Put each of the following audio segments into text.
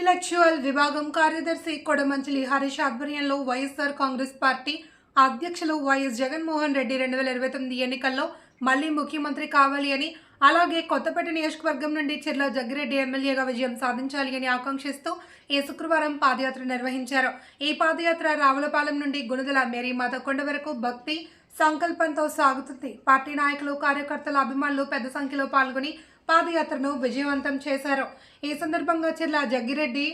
Intellectual విభాగం కార్యదర్శి కొడమంచిలి హరీష్ ఆధ్వర్యంలో వైఎస్ఆర్ కాంగ్రెస్ పార్టీ అధ్యక్షులు వైఎస్ జగన్మోహన్ రెడ్డి 2029 ఎన్నికల్లో మళ్లీ ముఖ్యమంత్రి కావాలి అని, అలాగే కొత్తపేట నియోజకవర్గం నుండి చిర్ల జగ్గిరెడ్డి ఎమ్మెల్యేగా విజయం సాధించాలి అని ఆకాంక్షిస్తూ ఈ శుక్రవారం పాదయాత్ర నిర్వహించారు. ఈ పాదయాత్ర రావులపాలెం నుండి గుణదల మేరీమాత కొండ వరకు భక్తి సంకల్పంతో సాగుతుంది. పార్టీ నాయకులు, కార్యకర్తల అభిమానులు పెద్ద సంఖ్యలో పాల్గొని పాదయాత్రను విజయవంతం చేశారు. ఈ సందర్భంగా చిర్ల జగ్గిరెడ్డి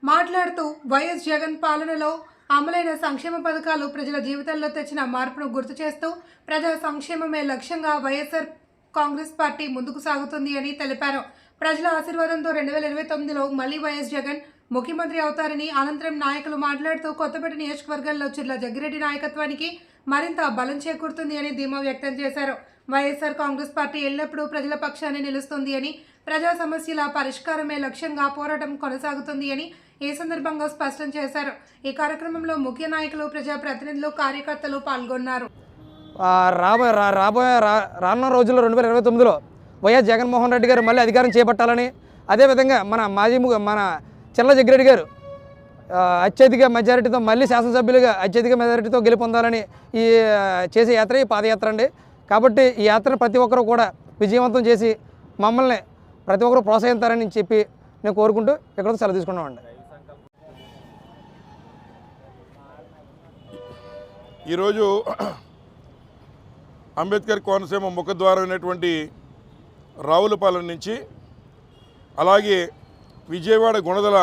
మాట్లాడుతూ వైఎస్ జగన్ పాలనలో అమలైన సంక్షేమ పథకాలు ప్రజల జీవితాల్లో తెచ్చిన మార్పును గుర్తు చేస్తూ ప్రజా సంక్షేమమే లక్ష్యంగా వైఎస్ఆర్ కాంగ్రెస్ పార్టీ ముందుకు సాగుతుంది అని తెలిపారు. ప్రజల ఆశీర్వాదంతో 2029లో మళ్లీ వైఎస్ జగన్ ముఖ్యమంత్రి అవుతారని అనంతరం నాయకులు మాట్లాడుతూ కొత్తపేట నియోజకవర్గంలో చిర్ల జగ్గిరెడ్డి నాయకత్వానికి మరింత బలం చేకూరుతుంది అని ధీమా వ్యక్తం చేశారు. వైఎస్ఆర్ కాంగ్రెస్ పార్టీ ఎల్లప్పుడూ ప్రజల పక్షాన్ని నిలుస్తుంది అని, ప్రజా సమస్యల పరిష్కారమే లక్ష్యంగా పోరాటం కొనసాగుతుంది అని ఈ సందర్భంగా స్పష్టం చేశారు. ఈ కార్యక్రమంలో ముఖ్య నాయకులు, ప్రజాప్రతినిధులు, కార్యకర్తలు పాల్గొన్నారు. రానున్న రోజుల్లో 2029లో వైఎస్ జగన్మోహన్ రెడ్డి గారు మళ్ళీ అధికారం చేపట్టాలని, అదేవిధంగా మన చిర్ల జగ్గిరెడ్డి గారు అత్యధిక మెజారిటీతో మళ్ళీ శాసనసభ్యులుగా అత్యధిక మెజారిటీతో గెలుపొందాలని ఈ చేసే యాత్ర ఈ పాదయాత్ర అండి. కాబట్టి ఈ యాత్రను ప్రతి ఒక్కరూ కూడా విజయవంతం చేసి మమ్మల్ని ప్రతి ఒక్కరూ ప్రోత్సహిస్తారని చెప్పి నేను కోరుకుంటూ ఎక్కడో సెలవు తీసుకున్నామండి. ఈరోజు అంబేద్కర్ కోనసీమ ముఖద్వారం అయినటువంటి రావులపాలెం నుంచి అలాగే విజయవాడ గుణదల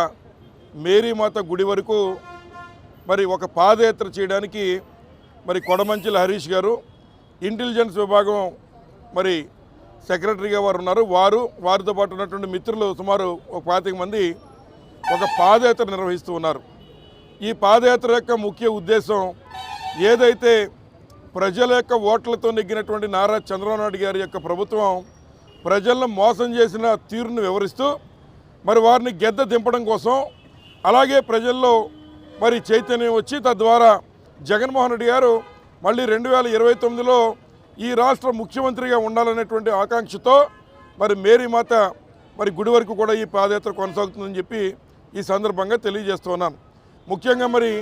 మేరీమాత గుడి వరకు మరి ఒక పాదయాత్ర చేయడానికి మరి కొడమంచిలి హరీష్ గారు ఇంటెలిజెన్స్ విభాగం మరి సెక్రటరీగా వారు ఉన్నారు. వారితో పాటు ఉన్నటువంటి మిత్రులు సుమారు ఒక 25 మంది ఒక పాదయాత్ర నిర్వహిస్తూ ఉన్నారు. ఈ పాదయాత్ర యొక్క ముఖ్య ఉద్దేశం ఏదైతే ప్రజల యొక్క ఓట్లతో నెగ్గినటువంటి నారా చంద్రబాబు నాయుడు గారి యొక్క ప్రభుత్వం ప్రజలను మోసం చేసిన తీరును వివరిస్తూ మరి వారిని గెద్ద దింపడం కోసం, అలాగే ప్రజల్లో మరి చైతన్యం వచ్చి తద్వారా జగన్మోహన్ రెడ్డి గారు మళ్ళీ 2029లో ఈ రాష్ట్ర ముఖ్యమంత్రిగా ఉండాలనేటువంటి ఆకాంక్షతో మరి మేరీమాత మరి గుడి వరకు కూడా ఈ పాదయాత్ర కొనసాగుతుందని చెప్పి ఈ సందర్భంగా తెలియజేస్తున్నాను. ముఖ్యంగా మరి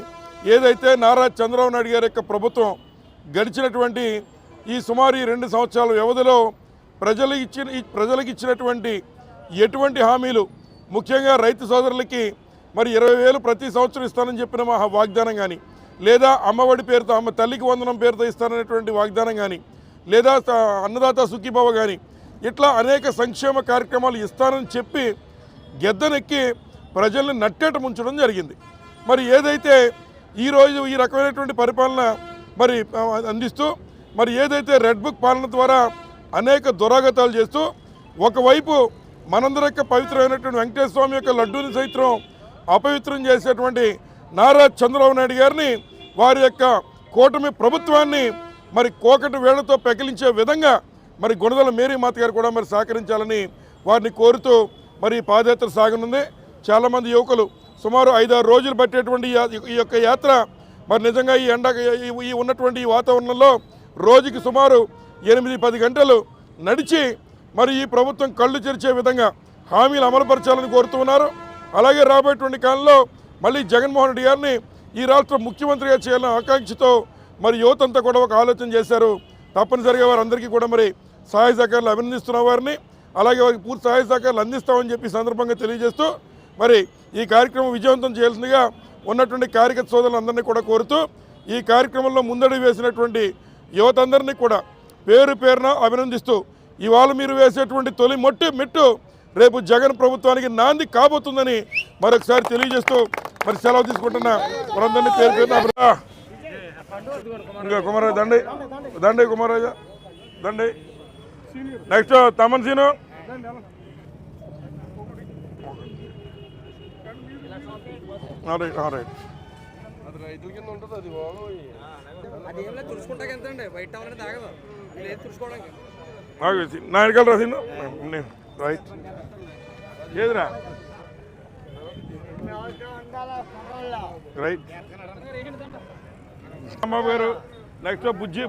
ఏదైతే నారా చంద్రబాబు నాయుడు గారి యొక్క ప్రభుత్వం గడిచినటువంటి ఈ సుమారు 2 సంవత్సరాల వ్యవధిలో ప్రజలకు ఇచ్చినటువంటి ఎటువంటి హామీలు, ముఖ్యంగా రైతు సోదరులకి మరి 20,000 ప్రతి సంవత్సరం ఇస్తానని చెప్పిన మా వాగ్దానం కానీ, లేదా అమ్మఒడి పేరుతో తల్లికి వందనం పేరుతో ఇస్తాననేటువంటి వాగ్దానం కానీ, లేదా అన్నదాత సుఖీభవ కానీ, ఇట్లా అనేక సంక్షేమ కార్యక్రమాలు ఇస్తానని చెప్పి గెద్దనెక్కి ప్రజల్ని నట్టేట ముంచడం జరిగింది. మరి ఏదైతే ఈరోజు ఈ రకమైనటువంటి పరిపాలన మరి అందిస్తూ మరి ఏదైతే రెడ్ బుక్ పాలన ద్వారా అనేక దురాగతాలు చేస్తూ ఒకవైపు మనందరి యొక్క పవిత్రమైనటువంటి వెంకటేశ్వర స్వామి యొక్క లడ్డూని సైతం అపవిత్రం చేసేటువంటి నారా చంద్రబాబు నాయుడు గారిని, వారి యొక్క కూటమి ప్రభుత్వాన్ని మరి కోకటి వేళ్లతో పెకిలించే విధంగా మరి గుణదల మేరీమాత గారు కూడా మరి సహకరించాలని వారిని కోరుతూ మరి పాదయాత్ర సాగనుంది. చాలామంది యువకులు సుమారు 5-6 రోజులు పట్టేటువంటి ఈ యొక్క యాత్ర మరి నిజంగా ఈ ఉన్నటువంటి ఈ వాతావరణంలో రోజుకి సుమారు 8-10 గంటలు నడిచి మరి ఈ ప్రభుత్వం కళ్ళు తెరిచే విధంగా హామీలు అమలుపరచాలని కోరుతున్నారు. అలాగే రాబోయేటువంటి కాలంలో మళ్ళీ జగన్మోహన్ రెడ్డి గారిని ఈ రాష్ట్ర ముఖ్యమంత్రిగా చేయాలనే ఆకాంక్షతో మరి యువతంతా కూడా ఒక ఆలోచన చేశారు. తప్పనిసరిగా వారందరికీ కూడా మరి సహాయ సహకారాలు అభినందిస్తున్న వారిని, అలాగే వారికి పూర్తి సహాయ సహకారాలు అందిస్తామని చెప్పి సందర్భంగా తెలియజేస్తూ మరి ఈ కార్యక్రమం విజయవంతం చేయాల్సిందిగా ఉన్నటువంటి కార్యకర్త సోదరులందరినీ కూడా కోరుతూ ఈ కార్యక్రమంలో ముందడుగు వేసినటువంటి యువతందరినీ కూడా పేరు పేరున అభినందిస్తూ ఇవాళ మీరు వేసేటువంటి తొలి మెట్టు రేపు జగన్ ప్రభుత్వానికి నాంది కాబోతుందని మరొకసారి తెలియజేస్తూ మరి సెలవు తీసుకుంటున్న వారందరినీ పేరు పేరున ఇంకా కుమారరాజు దండి కుమారరాజు దండి. Next Thaman scene. రైతుల కింద ఉంటుంది అది అదేం తుడుచుకుంటా ఎంతండి బయట తాగదు తుడుచుకోవడానికి నా వెనకాల రాసిండు రైట్ ఏదిరా రైట్ అమ్మ గారు. నెక్స్ట్ బుజ్జి